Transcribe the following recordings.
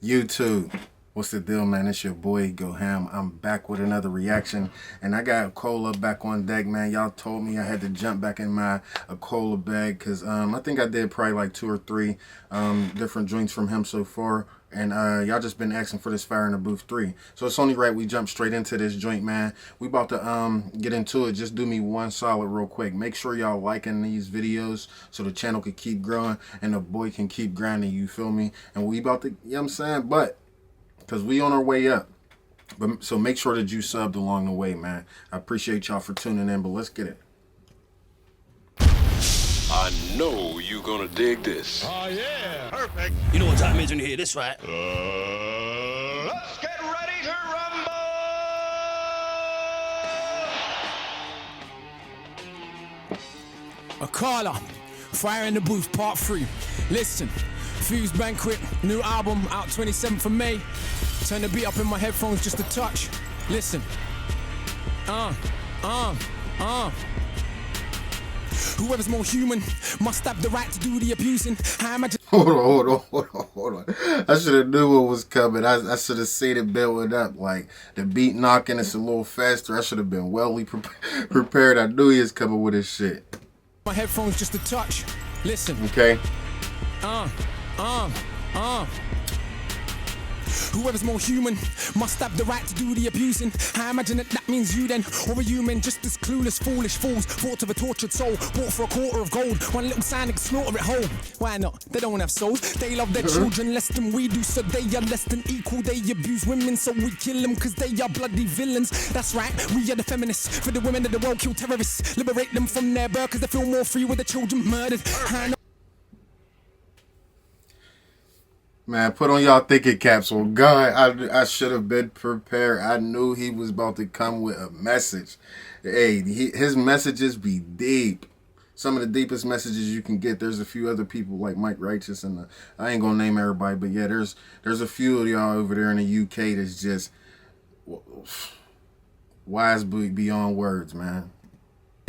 YouTube, what's the deal, man? It's your boy GoHammTV. I'm back with another reaction, and I got Akala back on deck, man. Y'all told me I had to jump back in my Akala bag because I think I did probably like 2 or 3 different joints from him so far, and y'all just been asking for this Fire in the Booth 3, so it's only right we jump straight into this joint, man. We about to get into it. Just do me one solid real quick. Make sure y'all liking these videos so the channel can keep growing and the boy can keep grinding, you feel me? And we about to, you know what I'm saying, but because we on our way up. But so make sure that you subbed along the way, man. I appreciate y'all for tuning in, but let's get it. I know you gonna dig this. Oh yeah, perfect. You know what time it is when you hear this, right? Let's get ready to rumble. Akala, Fire in the Booth, Part 3. Listen, Fuse Banquet, new album out 27th of May. Turn the beat up in my headphones just a touch. Listen. Whoever's more human must have the right to do the abusing. I imagine. Hold on. I should have knew what was coming. I should have seen it building up. Like the beat knocking, it's a little faster. I should have been prepared. I knew he was coming with his shit. My headphones just a touch. Listen. Okay. Whoever's more human must have the right to do the abusing. I imagine that means you then, or a human just as clueless, foolish fools. Thought of a tortured soul, bought for a quarter of gold. One little sign and slaughter it whole. Why not? They don't have souls. They love their children less than we do, so they are less than equal. They abuse women, so we kill them because they are bloody villains. That's right, we are the feminists. For the women of the world, kill terrorists. Liberate them from their birth because they feel more free with their children murdered. I know. Man, put on y'all thinking caps. On God, I should have been prepared. I knew he was about to come with a message. Hey, his messages be deep. Some of the deepest messages you can get. There's a few other people like Mike Righteous and I ain't gonna name everybody, but yeah, there's a few of y'all over there in the UK that's just wise beyond words, man.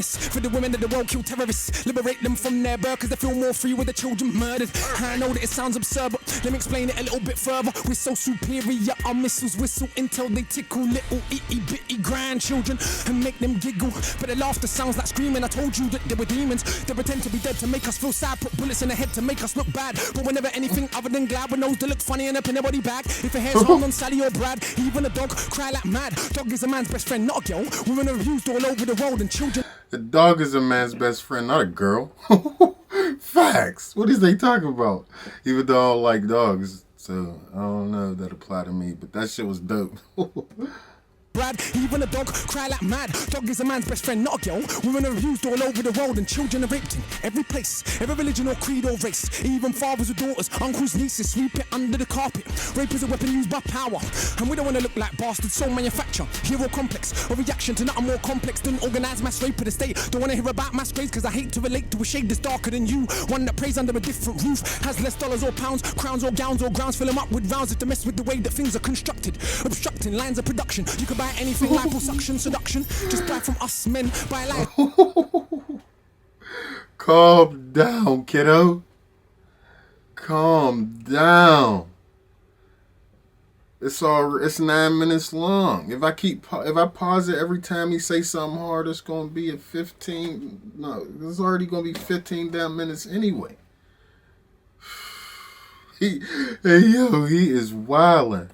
For the women of the world, kill terrorists. Liberate them from their birth because they feel more free with their children murdered. I know that it sounds absurd, but let me explain it a little bit further. We're so superior, our missiles whistle until they tickle little itty bitty grandchildren and make them giggle. But their laughter sounds like screaming. I told you that they were demons. They pretend to be dead to make us feel sad, put bullets in the head to make us look bad. But we're never anything other than glad. With nose that look funny and up in their body bag. If a hair's hung on Sally or Brad, even a dog cry like mad. Dog is a man's best friend, not a girl. Women are abused all over the world and children. The dog is a man's best friend, not a girl. Facts. What is they talking about? Even though I don't like dogs, so I don't know if that apply to me, but that shit was dope. Brad, even a dog cry like mad. Dog is a man's best friend, not a girl. Women are abused all over the world and children are raped in every place, every religion or creed or race. Even fathers or daughters, uncles, nieces, sweep it under the carpet. Rape is a weapon used by power, and we don't want to look like bastards. So manufacture hero complex, a reaction to nothing more complex than organized mass rape of the state. Don't want to hear about mass graves because I hate to relate to a shade that's darker than you. One that prays under a different roof, has less dollars or pounds, crowns or gowns or grounds. Fill them up with rounds to mess with the way that things are constructed. Obstructing lines of production. You can buy anything, liposuction, seduction. Just buy from us men, buy life. Calm down, kiddo. Calm down. It's 9 minutes long. If I pause it every time he say something hard, it's gonna be at 15. No, it's already gonna be 15 damn minutes anyway. Hey yo, he is wildin'.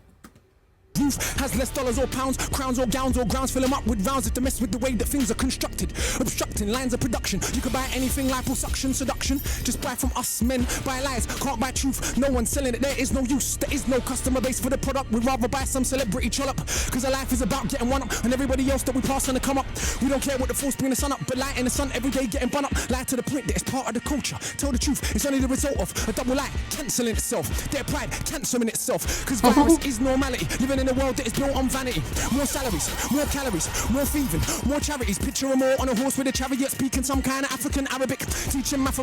Has less dollars or pounds, crowns or gowns or grounds. Fill them up with rounds to mess with the way that things are constructed. Obstructing lines of production. You can buy anything, liposuction, seduction. Just buy from us men, buy lies, can't buy truth. No one's selling it, there is no use. There is no customer base for the product. We'd rather buy some celebrity trollop. Cause our life is about getting one up. And everybody else that we pass on to come up. We don't care what the force bring the sun up, but light in the sun every day getting bun up. Lie to the point that it's part of the culture. Tell the truth, it's only the result of a double lie, cancelling itself. Their pride, cancelling itself. Cause virus is normality. Living in a world that is built on vanity. More salaries, more calories, more thieving, more charities. Picture them all on a horse with a chariot, speaking some kind of African Arabic, teaching math.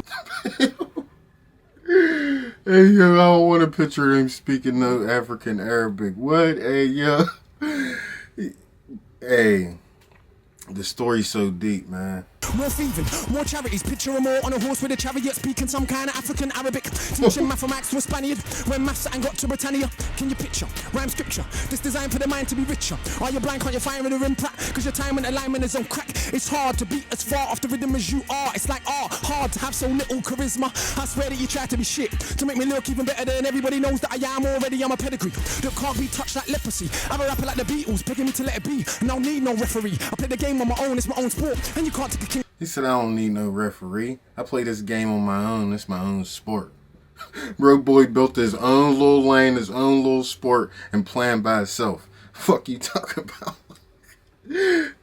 Hey yo, I don't want to picture him speaking no African Arabic. What? Hey yo. Hey. The story's so deep, man. more thieving, more charities. Picture them all on a horse with a chariot, speaking some kind of African Arabic. Teaching mathematics to a Spaniard when maths and got to Britannia. Can you picture? Rhyme scripture. This designed for the mind to be richer. Are you blind? Can't you fire in the rim pratt? Cause your time and alignment is on crack. It's hard to beat as far off the rhythm as you are. It's like hard to have so little charisma. I swear that you try to be shit to make me look even better than everybody knows that I am already. I'm a pedigree that can't be touched like leprosy. I'm a rapper like the Beatles, begging me to let it be. And I don't need no referee. I play the game on my own, it's my own sport. And you can't take a king. He said, I don't need no referee. I play this game on my own. It's my own sport. Bro boy built his own little lane, his own little sport, and playing by himself. Fuck you talking about?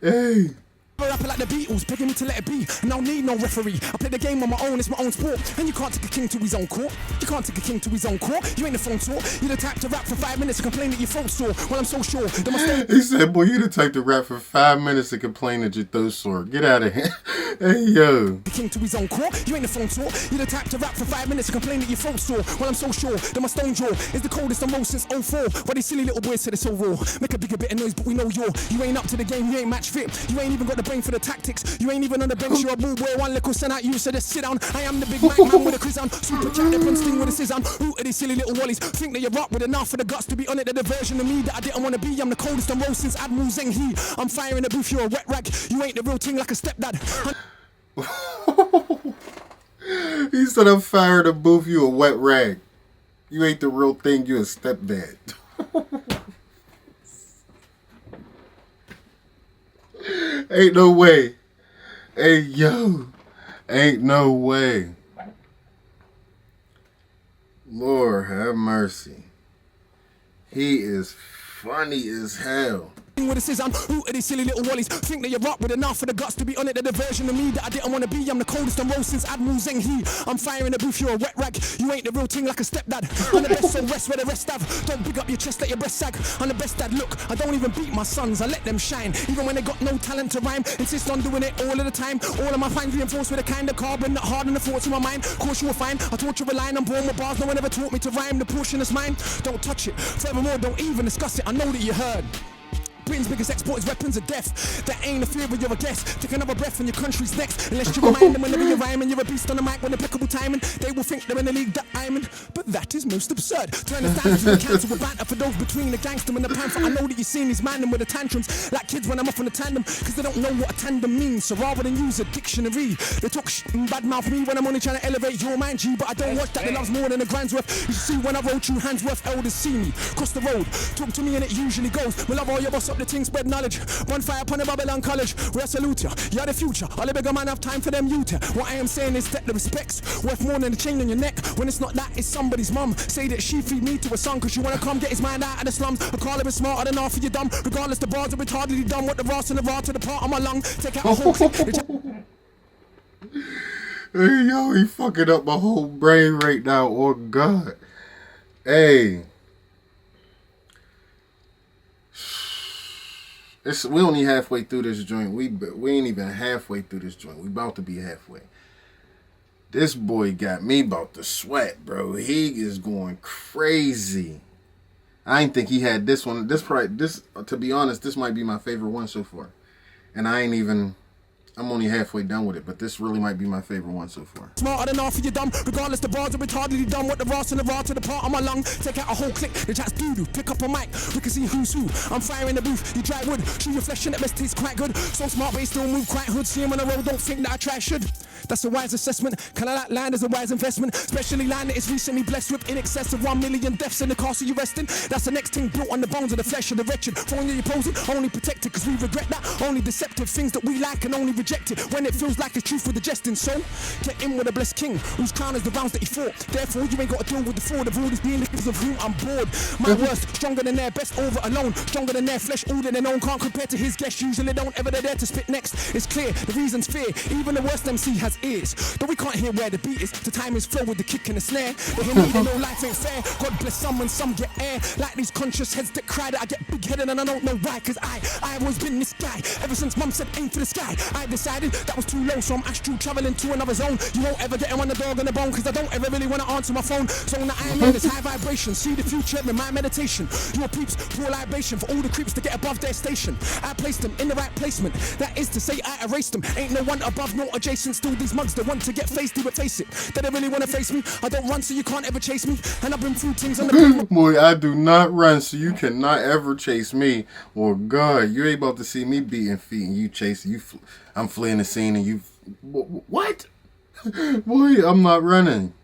Hey. I'm a rapper like the Beatles, begging me to let it be. And I don't need no referee. I play the game on my own, it's my own sport. And you can't take a king to his own court. You can't take a king to his own court. You ain't the phone tour. You're the type to rap for 5 minutes and complain that your throat sore. Well, I'm so sure that my He said, boy, you the type to rap for 5 minutes and complain that your throat sore. Get out of here. Hey, yo. the king to his own court. You ain't the phone tour. You're the type to rap for 5 minutes and complain that your throat sore. Well, I'm so sure that my stone jaw is the coldest and most since 04. But these silly little boys said it's so raw. Make a bigger bit of noise, but we know you ain't up to the game, you ain't match fit. You ain't even got the brain for the tactics. You ain't even on the bench, you're a ball boy. One little send out you, so just sit down. I am the big mic man with a quiz on. Super chat, they put sting with a scissors on. Who are these silly little wallies? Think that you're up with enough for the guts to be on it. They're the version of me that I didn't want to be. I'm the coldest and most since Admiral Zheng He. I'm firing the booth, you're a wet rag. You ain't the real thing like a stepdad. He said, I'm firing the booth, you a wet rag. You ain't the real thing, you a stepdad. Ain't no way. Hey, yo. Ain't no way. Lord have mercy. He is funny as hell. With a scissor on. Who are these silly little wallies? Think that you're up with enough for the guts to be on it. They're the version of me that I didn't want to be. I'm the coldest and most since Admiral Zheng He. I'm firing the booth, you're a wet rag. You ain't the real thing like a stepdad. I'm the best, so rest where the rest have. Don't big up your chest, let your breast sag. I'm the best dad, look, I don't even beat my sons. I let them shine, even when they got no talent to rhyme. Insist on doing it all of the time. All of my fines reinforced with a kind of carbon that harden the thoughts in my mind. Course you will find, I taught you a line. I'm born with bars, no one ever taught me to rhyme. The portion is mine, don't touch it. Furthermore, don't even discuss it, I know that you heard. Britain's biggest export is weapons of death. That ain't a fear, but you're a guest. Take another breath and your country's next. Unless you remind them whenever you're rhyming, you're a beast on the mic with impeccable timing. They will think they're in the league that I'm in, but that is most absurd. To understand between the council with banter for those between the gangster and the panther. I know that you've seen these man with the tantrums like kids when I'm off on the tandem, cause they don't know what a tandem means. So rather than use a dictionary, they talk and badmouth me when I'm only trying to elevate your mind, G. But I don't watch that, they love's more than a grand's worth. You see when I roll true hands worth, elders see me cross the road, talk to me and it usually goes. We love all your boss up the thing, spread knowledge. Bonfire upon the Babylon College, where I salute ya. You're the future, all the bigger man have time for them youth. What I am saying is that the respect's worth more than the chain on your neck. When it's not that, it's somebody's mum. Say that she feed me to a son, cause you wanna come get his mind out of the slums. Akala is smarter than half of you dumb. Regardless, the bars are retardedly dumb. What the ras and the ra to the part of my lung. Take out a whole clip. Hey, yo, he fucking up my whole brain right now. Oh, God. Hey. We only halfway through this joint. We ain't even halfway through this joint. We about to be halfway. This boy got me about to sweat, bro. He is going crazy. I didn't think he had this one. To be honest, this might be my favorite one so far. And I'm only halfway done with it, but this really might be my favorite one so far. Smarter than half of you dumb. Regardless, the bars are retardedly dumb. What the ras and the ra to the part of my lung. Take out a whole clip. The chat's doo-doo. Pick up a mic. We can see who's who. I'm firing the booth. You dry wood. Chew your flesh and it best tastes quite good. So smart, but you still move quite hood. See him on the road. Don't think that I try should. That's a wise assessment. Can I like land as a wise investment? Especially land that is recently blessed with in excess of 1 million deaths in the castle you resting. That's the next thing built on the bones of the flesh of the wretched. Phone you opposing, only protected cause we regret that. Only deceptive things that we like and only reject it when it feels like it's truth with the jesting. So get in with a blessed king whose crown is the rounds that he fought. Therefore you ain't got to deal with the fraud of all these beings of whom I'm bored. My worst, stronger than their best over alone. Stronger than their flesh, all that they own. Can't compare to his guests. Usually don't ever they're there to spit next. It's clear, the reason's fear. Even the worst MC has man's ears. Though we can't hear where the beat is, the time is flow with the kick and the snare. They hear me, they know life ain't fair. God bless some and some get air. Like these conscious heads that cry that I get big headed and I don't know why. Cause I've always been this guy. Ever since mum said aim for the sky, I decided that was too low. So I'm astral traveling to another zone. You won't ever get him on the dog on the bone. Cause I don't ever really want to answer my phone. So when I am in this high vibration, see the future in my meditation. Your peeps, pour libation for all the creeps to get above their station. I placed them in the right placement. That is to say I erased them. Ain't no one above, no adjacent. Still these mugs that want to get faced, do but face it. They don't really want to face me. I don't run so you can't ever chase me. And I've been through things on the pavement. Boy, I do not run so you cannot ever chase me. Or God, you ain't about to see me beating feet and you chasing. I'm fleeing the scene and you... What? Boy, I'm not running.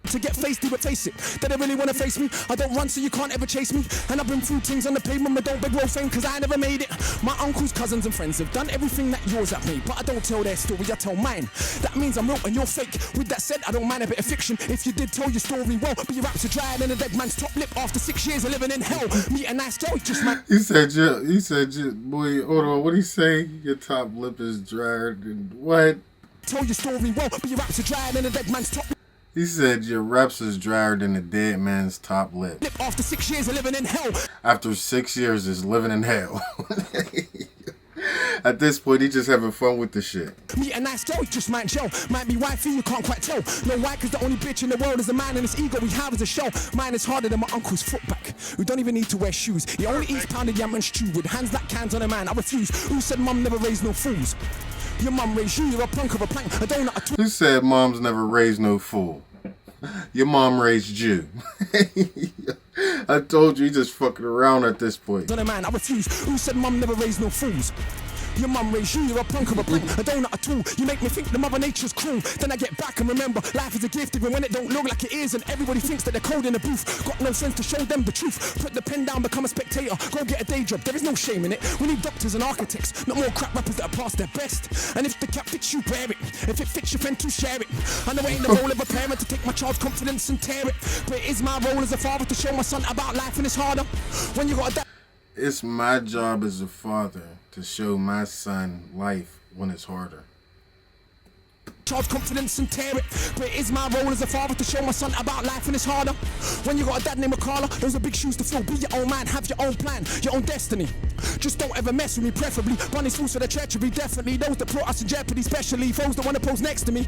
To get faced, do but face it. They don't really want to face me. I don't run so you can't ever chase me. And I've been through things on the pavement, but don't beg roll fame cause I never made it. My uncles, cousins and friends have done everything that yours have made. But I don't tell their story, I tell mine. That means I'm real and you're fake. With that said, I don't mind a bit of fiction. If you did tell your story well, but your raps are drier than a dead man's top lip after 6 years of living in hell. Meet a nice girl, just man. He said, boy, hold on, what'd he say? Your top lip is drier than what? Tell your story well, but your raps are drier than a dead man's top lip. He said your raps is drier than a dead man's top lip. After 6 years of living in hell. After 6 years is living in hell. At this point, he just having fun with the shit. Meet a nice girl, just might gel. Might be wifey, you can't quite tell. No, why? Cause the only bitch in the world is a man and his ego we have is a shell. Mine is harder than my uncle's foot back, who don't even need to wear shoes. He only eats pounded yam and stew with hands like cans on a man. I refuse. Who said mum never raised no fools? Your mum raised you, you're a punk of a plank, a donut, a twin. Who said mom's never raised no fool? Your mom raised you. I told you, he just fucking around at this point. On a man, I refuse. Who said mum never raised no fools? Your mum raised you, you're a punk of a plank, a donut, a tool. You make me think the mother nature's cruel. Then I get back and remember, life is a gift even when it don't look like it is. And everybody thinks that they're cold in the booth. Got no friends to show them the truth. Put the pen down, become a spectator. Go get a day job, there is no shame in it. We need doctors and architects, not more crap rappers that are past their best. And if the cap fits you, wear it. If it fits your friend, to share it. I know it ain't the role of a parent to take my child's confidence and tear it. But it is my role as a father to show my son about life and it's harder. When you got a It's my job as a father to show my son life when it's harder. Child's confidence and tear it. But it is my role as a father to show my son about life and it's harder. When you got a dad named Akala, those are big shoes to fill. Be your own man, have your own plan, your own destiny. Just don't ever mess with me, preferably. Bunny's fools for the treachery, definitely. Those that put us in jeopardy, especially those that want to pose next to me.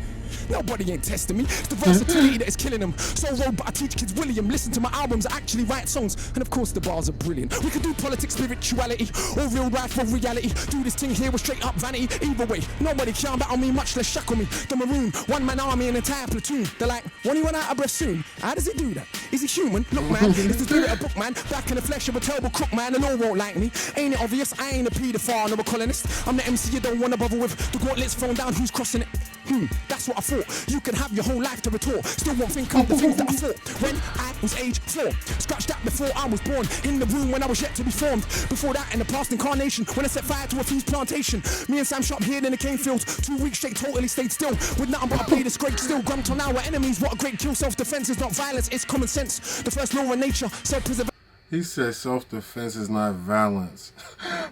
Nobody ain't testing me. It's the versatility that is killing them. So road, but I teach kids William. Listen to my albums, I actually write songs. And of course the bars are brilliant. We could do politics, spirituality, or real life or reality. Do this thing here with straight up vanity. Either way, nobody can battle me, much less shackle me. The maroon, one-man army, an entire platoon. They're like, when he run out of breath soon? How does he do that? Is he human? Look man, is the spirit a book man? Back in the flesh of a terrible crook man, and all won't like me. Ain't it obvious? I ain't a paedophile nor a colonist. I'm the MC you don't wanna bother with. The gauntlet's thrown down, who's crossing it? That's what I thought. You can have your whole life to retort. Still won't think of the things that I thought when I was age 4. Scratched that before I was born. In the room when I was yet to be formed. Before that in the past incarnation, when I set fire to a fuse plantation. Me and Sam shot here in the cane fields. 2 weeks straight totally stayed still. With nothing but a blade of scrape. Still grumped on our enemies. What a great kill. Self-defense is not violence, it's common sense. The first law of nature, self-preservation. He said self-defense is not violence.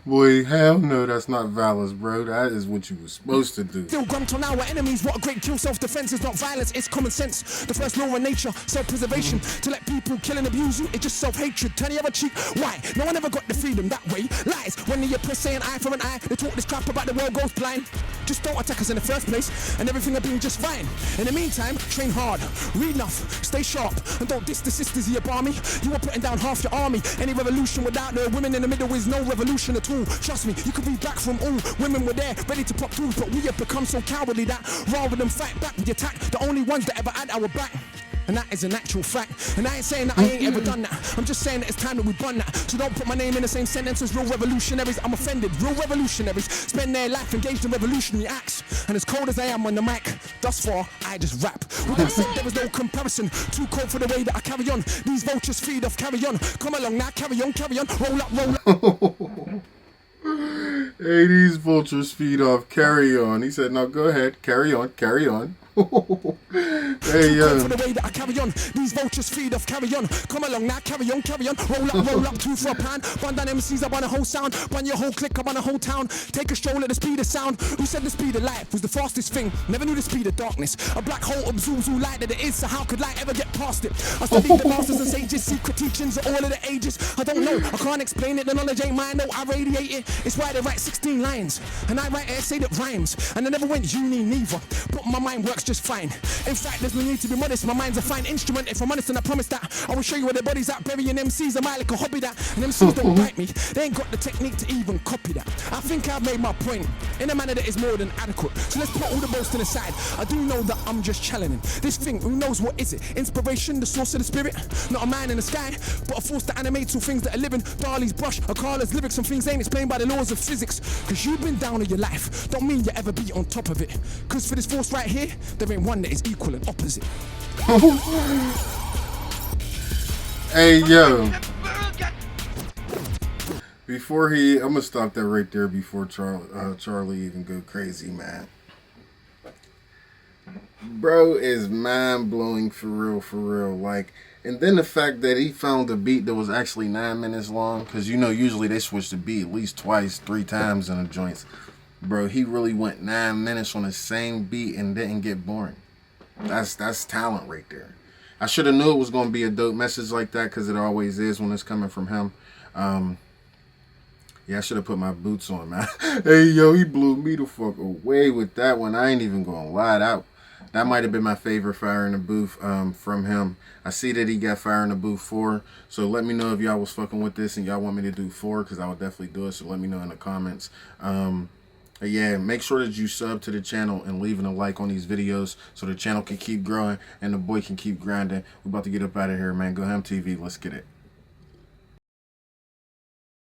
Boy, hell no, that's not violence, bro. That is what you were supposed to do. Still grumped on our enemies. What a great kill. Self-defense is not violence, it's common sense. The first law of nature, self-preservation. To let people kill and abuse you, it's just self-hatred. Turn the other cheek. Why? No one ever got the freedom that way. Lies. When the oppressed say an eye for an eye, they talk this crap about the world goes blind. Just don't attack us in the first place, and everything will be just fine. In the meantime, train hard, read enough, stay sharp, and don't diss the sisters of your barmy. You are putting down half your army. Any revolution without the women in the middle is no revolution at all. Trust me, you could be back from all. Women were there, ready to pop through, but we have become so cowardly that rather than fight back with the attack, the only ones that ever had our back. And that is an actual fact. And I ain't saying that I ain't ever done that. I'm just saying that it's time that we done that. So don't put my name in the same sentence as real revolutionaries. I'm offended. Real revolutionaries spend their life engaged in revolutionary acts. And as cold as I am on the mic, thus far, I just rap. With that said, there is no comparison. Too cold for the way that I carry on. These vultures feed off, carry on. Come along now, carry on, carry on. Roll up, roll up. Hey, these vultures feed off, carry on. He said, no, go ahead, carry on, carry on. Hey, Too cold for the way that I carry on. These vultures feed off, carry on. Come along now, carry on, carry on. Roll up, two for a pound. Bun down MCs, I want a whole sound. Bun your whole clique, I want a whole town. Take a stroll at the speed of sound. Who said the speed of light was the fastest thing? Never knew the speed of darkness. A black hole absorbs all light that it is, so how could light ever get past it? I studied the masters and sages, secret teachings of all of the ages. I don't know, I can't explain it, the knowledge ain't mine, no, I radiate it. It's why they write 16 lines, and I write an essay that rhymes. And I never went uni neither, but my mind works just fine. In fact, there's no need to be modest, my mind's a fine instrument. If I'm honest, and I promise that I will show you where their bodies at. Burying MCs, am I like a hobby that? And MCs don't bite me, they ain't got the technique to even copy that. I think I've made my point in a manner that is more than adequate. So let's put all the boasting aside. I do know that I'm just challenging this thing. Who knows what is it? Inspiration, the source of the spirit. Not a man in the sky, but a force that animates all things that are living. Darley's brush, Akala's lyrics. Some things ain't explained by the laws of physics. Cause you've been down in your life, don't mean you ever be on top of it. Cause for this force right here, there ain't one that is equal and opposite. Hey, yo. Before I'm gonna stop that right there before Charlie even go crazy, man. Bro is mind-blowing for real. Like, and then the fact that he found a beat that was actually 9 minutes long, because you know usually they switch the beat at least twice, 3 times in the joints. Bro, he really went 9 minutes on the same beat and didn't get boring. That's talent right there. I should have knew it was going to be a dope message like that, because it always is when it's coming from him. Yeah, I should have put my boots on, man. Hey, yo, he blew me the fuck away with that one. I ain't even going to lie. That might have been my favorite Fire in the Booth from him. I see that he got Fire in the Booth 4. So let me know if y'all was fucking with this and y'all want me to do 4, because I would definitely do it. So let me know in the comments. Yeah, make sure that you sub to the channel and leaving a like on these videos so the channel can keep growing and the boy can keep grinding. We're about to get up out of here, man. GoHammTV, let's get it.